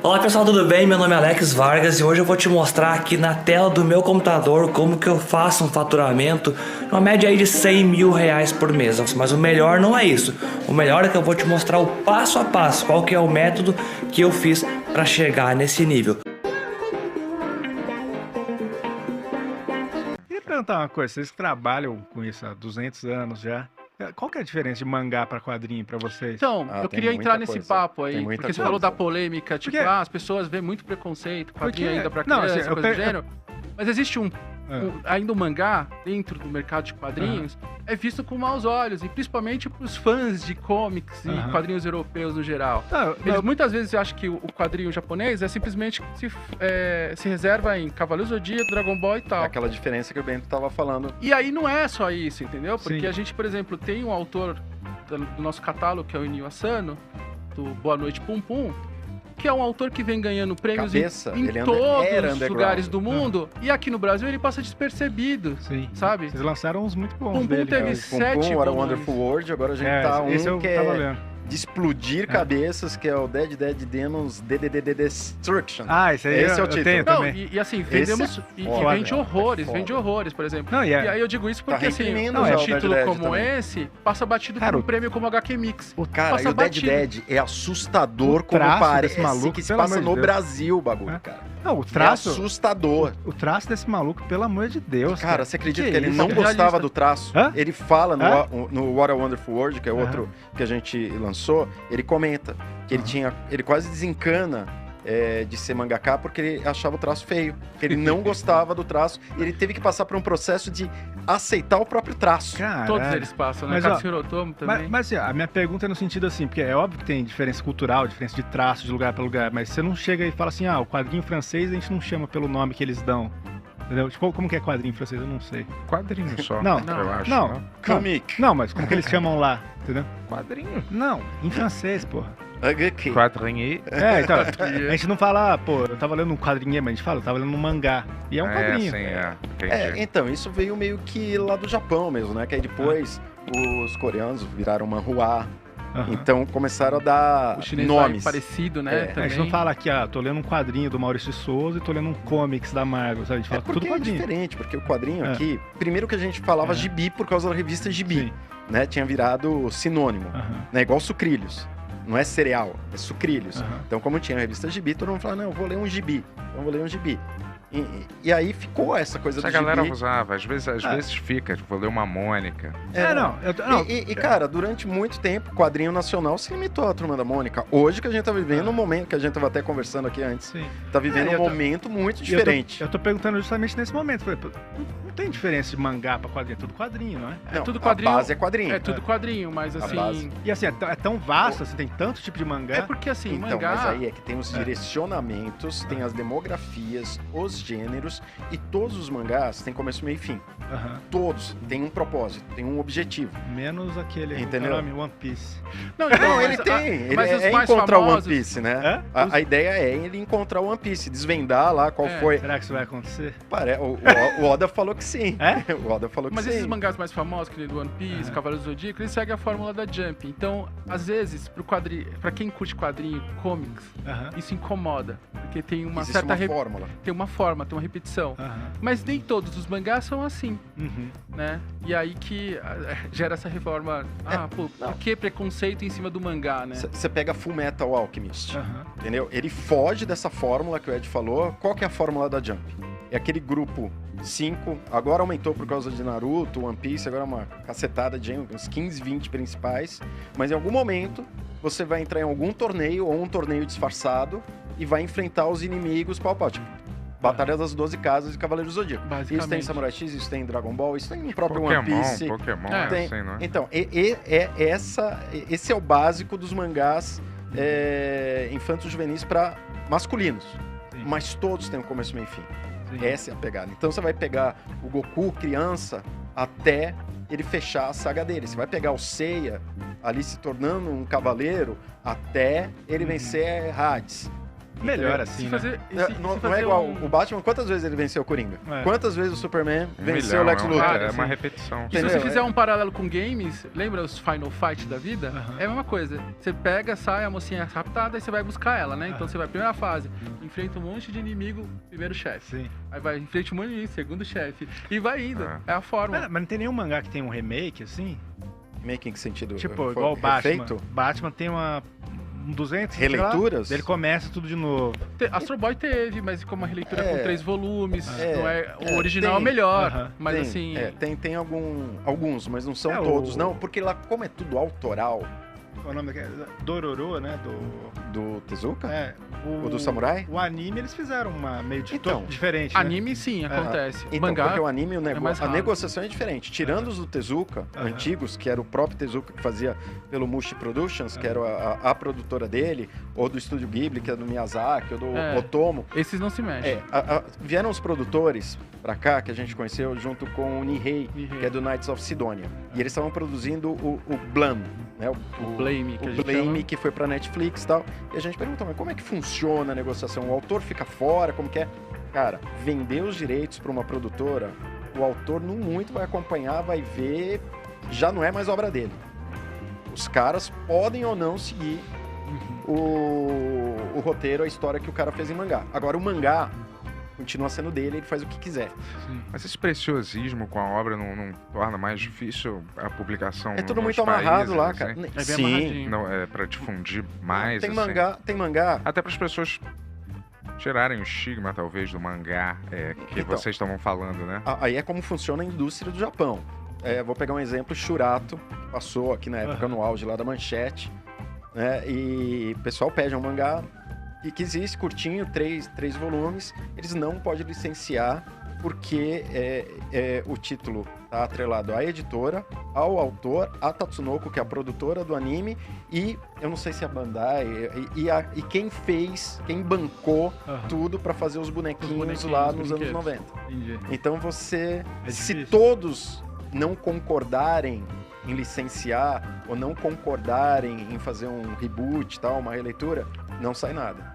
Olá pessoal, tudo bem? Meu nome é Alex Vargas e hoje eu vou te mostrar aqui na tela do meu computador como que eu faço um faturamento, uma média aí de 100 mil reais por mês. Mas o melhor não é isso, o melhor é que eu vou te mostrar o passo a passo, qual que é o método que eu fiz para chegar nesse nível. Queria perguntar uma coisa, vocês trabalham com isso há 200 anos já? Qual que é a diferença de mangá para quadrinho para vocês? Então, eu queria entrar nesse papo aí, porque você falou da coisa. polêmica, tipo, Porque- as pessoas veem muito preconceito, quadrinho Porque- ainda pra não, criança, assim, eu coisa do pe- gênero. Mas existe ainda um mangá dentro do mercado de quadrinhos, é visto com maus olhos, e principalmente pros fãs de comics e quadrinhos europeus no geral. Eles muitas vezes acham que o quadrinho japonês é simplesmente se reserva em Cavaleiro Zodíaco, Dragon Ball e tal. É aquela diferença que o Bento tava falando. E aí não é só isso, entendeu? Porque Sim. a gente, por exemplo, tem um autor do nosso catálogo, que é o Inio Asano, do Boa Noite Pum Pum, que é um autor que vem ganhando prêmios Cabeça, em ele era todos os underground. lugares do mundo, e aqui no Brasil ele passa despercebido, Sim. sabe? Vocês lançaram uns muito bons Pum Pum dele. teve cara. Pum 7 Pum, What a volumes. Wonderful World, agora a gente É, tá esse eu que tava é lendo. de explodir cabeças, que é o Dead Demons DDD Destruction. Ah, esse aí Esse é o eu título. tenho Não, também. e assim, vendemos e foda, vende cara. horrores, Foda. vende horrores, por exemplo. Não, E aí eu digo isso porque, assim, reimprimindo um já o título Dead como também. esse passa batido Cara, por um prêmio como HQ Mix. Cara, passa e o batido. Dead é assustador O como traço parece desse maluco, que se pelo passa amor de no Deus. Brasil o bagulho, É. cara. Não, o É traço, assustador. o traço desse maluco, pelo amor de Deus. Cara, você acredita que ele isso? não Realista. gostava do traço? Hã? Ele fala Hã? no What a Wonderful World, que é outro que a gente lançou, ele comenta que ele quase desencana de ser mangaká porque ele achava o traço feio. Ele não gostava do traço e ele teve que passar por um processo de aceitar o próprio traço. Caralho. Todos eles passam, né? Mas, ó, Katsuhiro Otomo também. Mas assim, a minha pergunta é no sentido assim, porque é óbvio que tem diferença cultural, diferença de traço de lugar para lugar, mas você não chega e fala assim, o quadrinho francês a gente não chama pelo nome que eles dão. Entendeu? Tipo, como que é quadrinho francês? Eu não sei. Quadrinho só, Não, eu acho. Não, Comic. não, mas como que eles chamam lá, entendeu? Quadrinho. Não, em francês, porra. HQ. Quadrinho. Então, a gente não fala, eu tava lendo um quadrinho, mas a gente fala, eu tava lendo um mangá. E é um quadrinho. Sim, entendi. Então, isso veio meio que lá do Japão mesmo, né? Que aí depois os coreanos viraram manhua. Aham. Então começaram a dar O chinês vai nomes. parecido, né? É. A Também. gente não fala aqui, tô lendo um quadrinho do Maurício de Souza e tô lendo um comics da Marvel, sabe? A gente fala tudo Porque é quadrinho. diferente, porque o quadrinho É. aqui, primeiro que a gente falava É. gibi por causa da revista Gibi, Sim. né? Tinha virado sinônimo, Aham. né? Igual sucrilhos. Não é cereal, é sucrilhos. Aham. Então, como tinha a revista Gibi, todo mundo falava, não, eu vou ler um gibi. Então, eu vou ler um gibi. E aí ficou essa coisa Essa do galera gibi. usava, às vezes fica, tipo, vou ler uma Mônica. Não. Cara, durante muito tempo, o quadrinho nacional se limitou à Turma da Mônica. Hoje que a gente tá vivendo um momento, que a gente tava até conversando aqui antes, Sim. tá vivendo eu um tô- momento muito E diferente. Eu tô perguntando justamente nesse momento. Falei, não tem diferença de mangá pra quadrinho, é tudo quadrinho, não é? Não, tudo quadrinho. A base é quadrinho. É tudo quadrinho, mas A assim... base. E assim, é tão vasto, assim, tem tanto tipo de mangá. É porque assim, Então, mangá... mas aí é que tem os direcionamentos, tem as demografias, os gêneros, e todos os mangás têm começo, meio e fim. Aham. Todos têm um propósito, têm um objetivo. Menos aquele Entendeu? qual é o nome? One Piece. Não, então, Não, mas ele tem. Ele mas os é mais encontrar o One famosos- Piece, né? É? A ideia é ele encontrar o One Piece, desvendar lá qual É. foi. Será que isso vai acontecer? O Oda falou que sim. É? O Oda falou que Mas sim. esses mangás mais famosos, que nem do One Piece, Cavaleiros do Zodíaco, eles seguem a fórmula da Jump. Então, às vezes, pra quem curte quadrinho, comics, Aham. isso incomoda. Porque tem uma Existe certa... uma fórmula. Tem uma forma, tem uma repetição. Aham. Mas nem todos os mangás são assim, Uhum. né? E aí que gera essa reforma. Por que preconceito em cima do mangá, né? Você pega Full Metal Alchemist, Aham. entendeu? Ele foge dessa fórmula que o Ed falou. Qual que é a fórmula da Jump? É aquele grupo 5, agora aumentou por causa de Naruto, One Piece, agora é uma cacetada de uns 15, 20 principais. Mas em algum momento você vai entrar em algum torneio ou um torneio disfarçado e vai enfrentar os inimigos pau a pau. Tipo, Batalha das 12 Casas de Cavaleiros do Zodíaco. Isso tem Basicamente. Samurai X, isso tem Dragon Ball, isso tem o próprio One Piece. Pokémon, Tem. assim, não é? Então, esse é o básico dos mangás infantos juvenis para masculinos. Sim. Mas todos têm um começo, meio e fim. Sim. Essa é a pegada. Então você vai pegar o Goku criança até ele fechar a saga dele. Você vai pegar o Seiya ali se tornando um cavaleiro até ele vencer Hades. Melhor assim, né? Não é igual. O Batman, quantas vezes ele venceu o Coringa? Quantas vezes o Superman venceu o Lex Luthor? É uma repetição. E se você fizer um paralelo com games, lembra os Final Fight da vida? É a mesma coisa. Você pega, sai, a mocinha é raptada e você vai buscar ela, né? Então você vai, primeira fase, enfrenta um monte de inimigo, primeiro chefe. Sim. Aí vai, enfrenta um monte de inimigo, segundo chefe. E vai indo. É a fórmula. Mas não tem nenhum mangá que tem um remake, assim? Remake em que sentido? Tipo, igual o Batman. Batman tem um 200... Releituras? Ele começa tudo de novo. Astro Boy teve, mas como uma releitura com 3 volumes. Não é, o original tem, é melhor. Mas assim... Tem alguns, mas não são todos, não. Porque lá, como é tudo autoral... Qual é o nome daquele? Dororo, né? Do Tezuka? É. O do Samurai? O anime, eles fizeram uma meio diferente, Anime, né? sim, acontece. Então, Mangá, porque o anime, a raro. negociação é diferente. Tirando os do Tezuka, antigos, que era o próprio Tezuka que fazia pelo Mushi Productions, que era a produtora dele, ou do Estúdio Ghibli, que é do Miyazaki, ou do Otomo. Esses não se mexem. Vieram os produtores pra cá, que a gente conheceu, junto com o Nihei, que é do Knights of Sidonia. E eles estavam produzindo o Blam, né? O Blame, que a gente Blame, chama. que foi pra Netflix e tal. E a gente perguntou, mas como é que funciona a negociação? O autor fica fora? Como que é? Cara, vender os direitos pra uma produtora, o autor não muito vai acompanhar, vai ver, já não é mais obra dele. Os caras podem ou não seguir o roteiro, a história que o cara fez em mangá. Agora, o mangá continua sendo dele, ele faz o que quiser. Mas esse preciosismo com a obra não torna mais difícil a publicação? É tudo nos muito amarrado países, lá, assim? cara. É bem Sim. amarradinho. Não, é pra difundir mais, Tem assim. mangá. Até para as pessoas tirarem o estigma, talvez, do mangá que Então, vocês estavam falando, né? Aí é como funciona a indústria do Japão. Vou pegar um exemplo, Shurato passou aqui na época no auge lá da Manchete, né? E o pessoal pede um mangá e que existe curtinho, 3 volumes, eles não podem licenciar porque o título está atrelado à editora, ao autor, a Tatsunoko, que é a produtora do anime, e eu não sei se é a Bandai, e quem bancou tudo para fazer os bonequinhos lá nos anos 90. Entendi. Então É se difícil. todos não concordarem em licenciar ou não concordarem em fazer um reboot, tal, uma releitura, não sai nada.